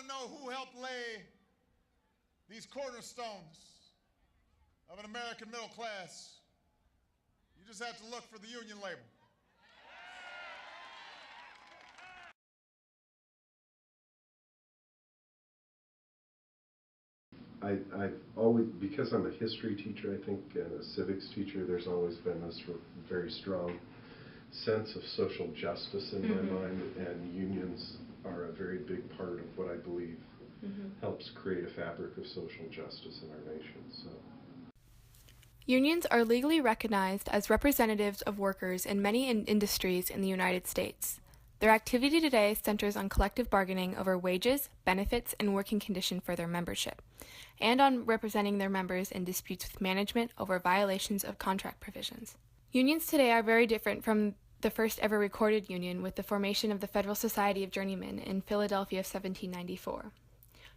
to know who helped lay these cornerstones of an American middle class, you just have to look for the union label. I've always, because I'm a history teacher, I think, and a civics teacher, there's always been this very strong sense of social justice in my mind, and unions are a very big part of what I believe helps create a fabric of social justice in our nation. So, unions are legally recognized as representatives of workers in many industries in the United States. Their activity today centers on collective bargaining over wages, benefits, and working condition for their membership, and on representing their members in disputes with management over violations of contract provisions. Unions today are very different from the first ever recorded union with the formation of the Federal Society of Journeymen in Philadelphia of 1794.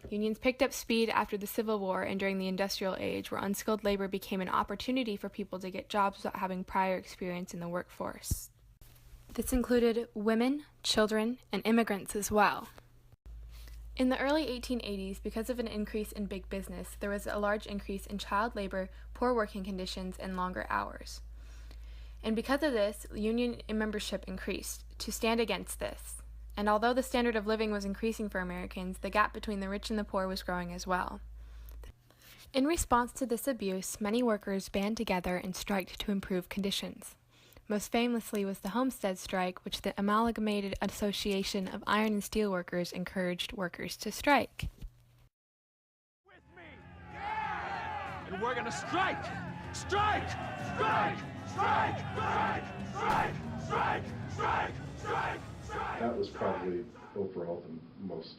Unions picked up speed after the Civil War and during the Industrial Age, where unskilled labor became an opportunity for people to get jobs without having prior experience in the workforce. This included women, children, and immigrants as well. In the early 1880s, because of an increase in big business, there was a large increase in child labor, poor working conditions, and longer hours. And because of this, union membership increased to stand against this. And although the standard of living was increasing for Americans, the gap between the rich and the poor was growing as well. In response to this abuse, many workers band together and striked to improve conditions. Most famously was the Homestead Strike, which the Amalgamated Association of Iron and Steel Workers encouraged workers to strike. With me! Yeah! And we're gonna strike! Strike! Strike! Strike! Strike! Strike! Strike! Strike! Strike! Strike! that was probably overall the most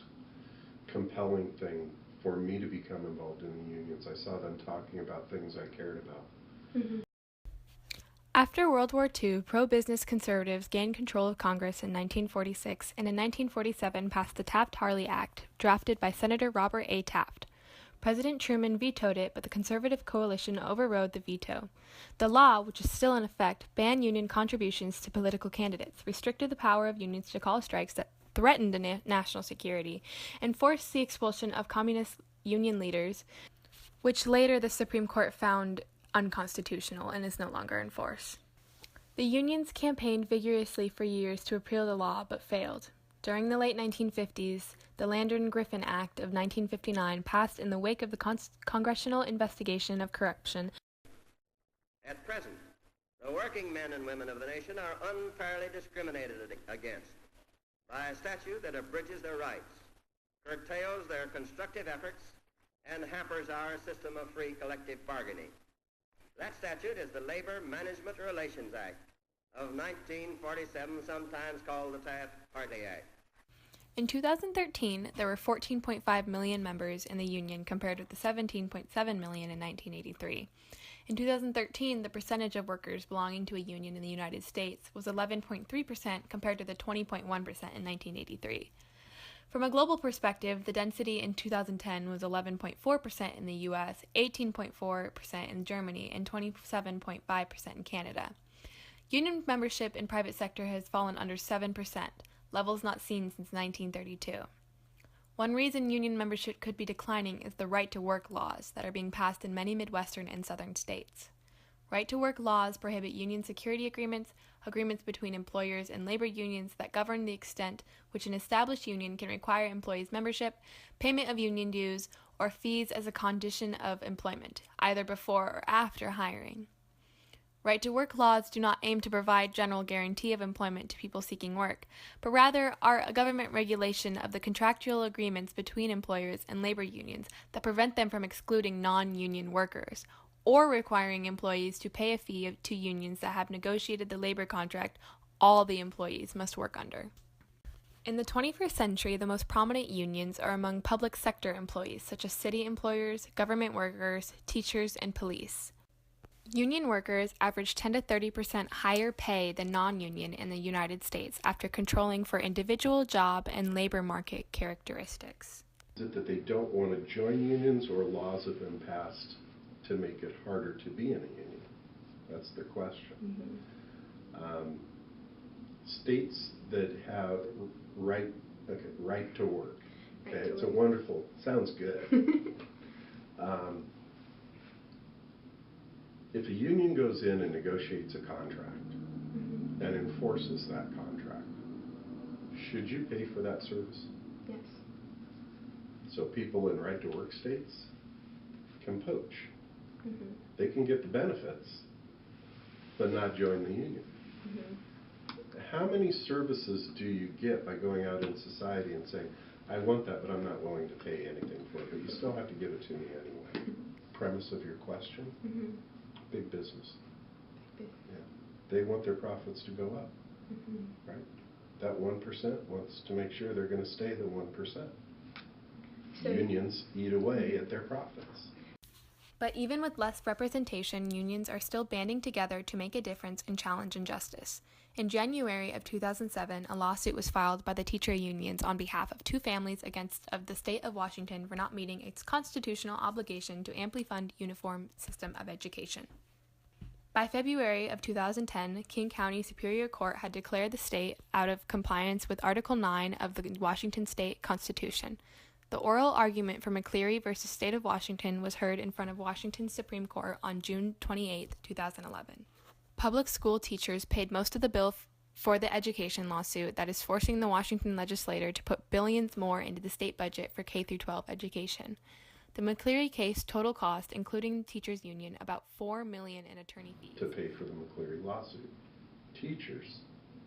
compelling thing for me to become involved in the unions. I saw them talking about things I cared about. After World War II, pro-business conservatives gained control of Congress in 1946 and in 1947 passed the Taft-Hartley Act, drafted by Senator Robert A. Taft. President Truman vetoed it, but the conservative coalition overrode the veto. The law, which is still in effect, banned union contributions to political candidates, restricted the power of unions to call strikes that threatened national security, and forced the expulsion of communist union leaders, which later the Supreme Court found unconstitutional and is no longer in force. The unions campaigned vigorously for years to repeal the law, but failed. During the late 1950s, the Landon-Griffin Act of 1959 passed in the wake of the congressional investigation of corruption. At present, the working men and women of the nation are unfairly discriminated against by a statute that abridges their rights, curtails their constructive efforts, and hampers our system of free collective bargaining. That statute is the Labor Management Relations Act of 1947, sometimes called the Taft-Hartley Act. In 2013, there were 14.5 million members in the union compared with the 17.7 million in 1983. In 2013, the percentage of workers belonging to a union in the United States was 11.3% compared to the 20.1% in 1983. From a global perspective, the density in 2010 was 11.4% in the U.S., 18.4% in Germany, and 27.5% in Canada. Union membership in private sector has fallen under 7%, levels not seen since 1932. One reason union membership could be declining is the right-to-work laws that are being passed in many Midwestern and Southern states. Right-to-work laws prohibit union security agreements, agreements between employers and labor unions that govern the extent which an established union can require employees' membership, payment of union dues, or fees as a condition of employment, either before or after hiring. Right-to-work laws do not aim to provide general guarantee of employment to people seeking work, but rather are a government regulation of the contractual agreements between employers and labor unions that prevent them from excluding non-union workers, or requiring employees to pay a fee to unions that have negotiated the labor contract all the employees must work under. In the 21st century, the most prominent unions are among public sector employees, such as city employers, government workers, teachers, and police. Union workers average 10 to 30% higher pay than non-union in the United States after controlling for individual job and labor market characteristics. Is it that they don't want to join unions, or laws have been passed to make it harder to be in a union? That's the question. States that have right to work. It's a wonderful, sounds good. If a union goes in and negotiates a contract and enforces that contract, should you pay for that service? Yes. So people in right-to-work states can poach. They can get the benefits, but not join the union. How many services do you get by going out in society and saying, I want that, but I'm not willing to pay anything for it, but you still have to give it to me anyway? Premise of your question? Big business. Yeah. They want their profits to go up, right? That 1% wants to make sure they're going to stay the 1%. So unions eat away at their profits. But even with less representation, unions are still banding together to make a difference and challenge injustice. In January of 2007, a lawsuit was filed by the teacher unions on behalf of two families against the state of Washington for not meeting its constitutional obligation to amply fund uniform system of education. By February of 2010, King County Superior Court had declared the state out of compliance with Article 9 of the Washington State Constitution. The oral argument for McCleary v. State of Washington was heard in front of Washington's Supreme Court on June 28, 2011. Public school teachers paid most of the bill for the education lawsuit that is forcing the Washington legislature to put billions more into the state budget for K-12 education. The McCleary case total cost, including the teachers' union, about $4 million in attorney fees. To pay for the McCleary lawsuit. Teachers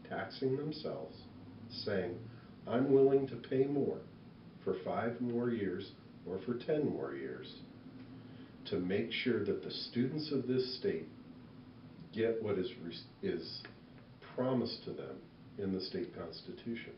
taxing themselves, saying, I'm willing to pay more for 5 more years or for 10 more years to make sure that the students of this state get what is promised to them in the state constitution.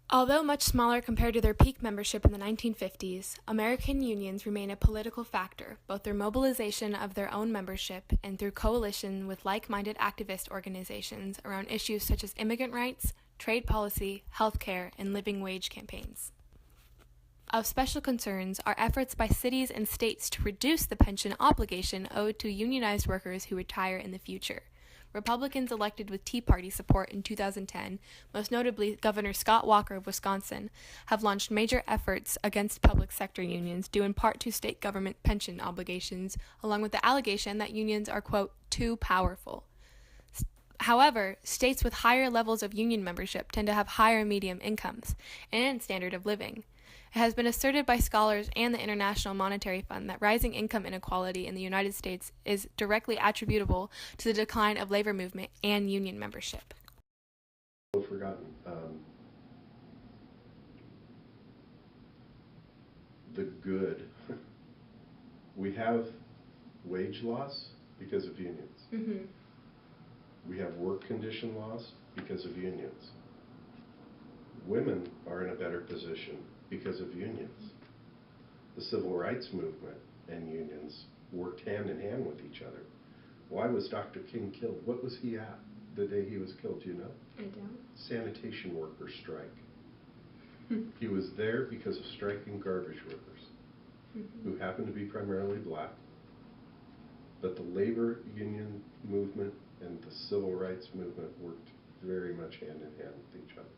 Although much smaller compared to their peak membership in the 1950s, American unions remain a political factor, both through mobilization of their own membership and through coalition with like-minded activist organizations around issues such as immigrant rights, trade policy, healthcare, and living wage campaigns. Of special concerns are efforts by cities and states to reduce the pension obligation owed to unionized workers who retire in the future. Republicans elected with Tea Party support in 2010, most notably Governor Scott Walker of Wisconsin, have launched major efforts against public sector unions due in part to state government pension obligations, along with the allegation that unions are, quote, too powerful. However, states with higher levels of union membership tend to have higher median incomes and standard of living. It has been asserted by scholars and the International Monetary Fund that rising income inequality in the United States is directly attributable to the decline of labor movement and union membership. Forgotten. The good. We have wage loss because of unions. We have work condition loss because of unions. Women are in a better position because of unions. The civil rights movement and unions worked hand in hand with each other. Why was Dr. King killed? What was he at the day he was killed? Do you know? I don't. Sanitation workers strike. He was there because of striking garbage workers who happened to be primarily black. But the labor union movement and the civil rights movement worked very much hand in hand with each other.